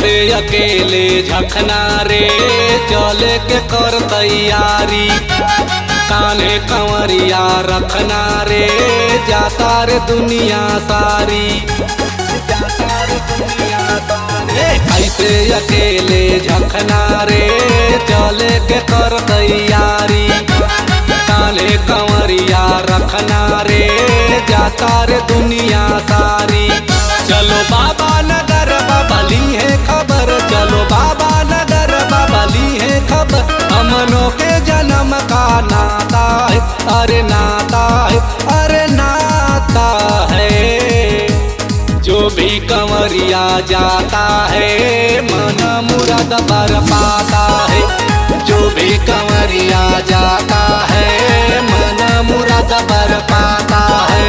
ऐसे अकेले झखना रे चले के कर तैयारी, काने कंवरिया रखना रे जाता रे दुनिया सारी। ऐसे अकेले झखना रे चले के कर तैयारी, काने कंवरिया रखना रे जाता रे दुनिया सारी। चलो बाबा नगर बाबा ली है खबर, चलो बाबा नगर बाबा ली है खबर। हमनों के जन्म का नाता है, अरे नाता है, अरे नाता है। जो भी कंवरिया जाता है मन मुराद बर पाता है, जो भी कंवरिया जाता है मन मुराद बर पाता है।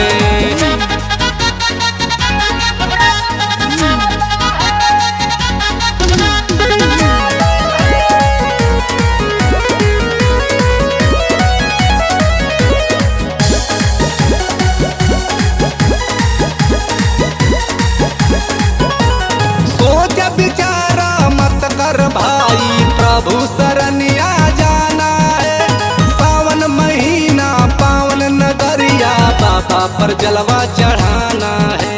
भाई प्रभु शरणिया जाना है, पावन महीना पावन नगरिया बाबा पर जलवा चढ़ाना है,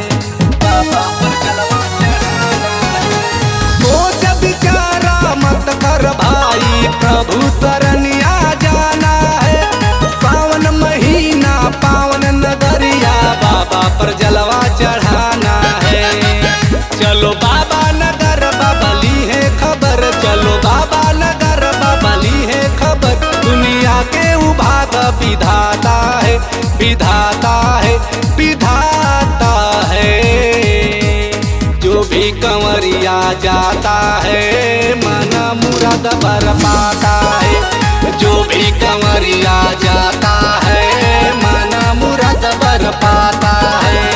बाबा पर जलवा चढ़ाना है। सोच विचारा मत कर भाई प्रभु शरणिया जाना है, पावन महीना पावन नगरिया बाबा पर जलवा चढ़ाना है। चलो बाबा नगर बाबा ली है खबर, चलो बाबा नगर बाबा ली है खबर। दुनिया के उभाग विधाता है, विधाता है, विधाता है। जो भी कंवरिया जाता है मन मुराद बर पाता है, जो भी कंवरिया जाता है मन मुराद बर पाता है।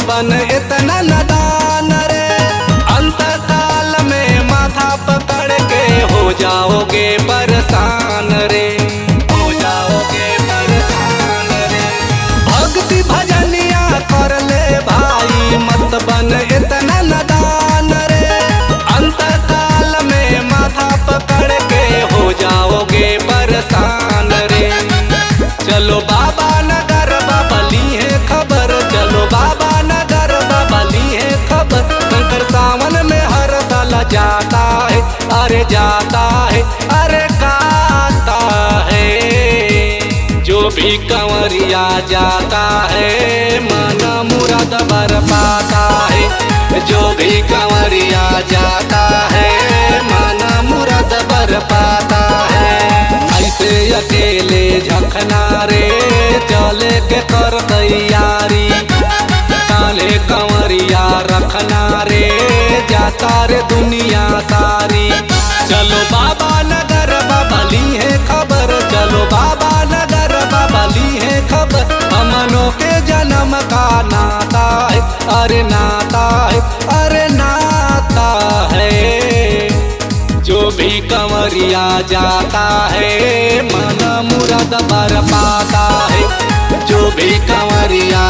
बन इतना नदान रे, अंत काल में माथा पकड़ के हो जाओगे परेशान रे, हो जाओगे परेशान रे। भक्ति भजनिया कर ले भाई मत बन इतना नदान रे, अंत काल में माथा पकड़ के हो जाओगे परेशान रे। चलो बाबा नगर बाबा ली है खबर, चलो बाबा नगर बाबा ली है खबर। शंकर सावन में हर साल जाता है, अरे जाता है, अरे गाता है। जो भी कंवरिया जाता है मन मुराद बर पाता है, जो भी कंवरिया जाता है मन मुराद बर पाता है। ऐसे अकेले झखना रे चले के कर तैयारी, काले कंवरिया रखना रे जाता रे दुनिया सारी। चलो बाबा नगर बाबा ली है खबर, चलो बाबा नगर बाबा ली है खबर। हमनों के जन्म का नाता है, अरे नाता है, अरे नाता है। जो भी कंवरिया जाता है मन मुराद बर पाता है, जो भी कंवरिया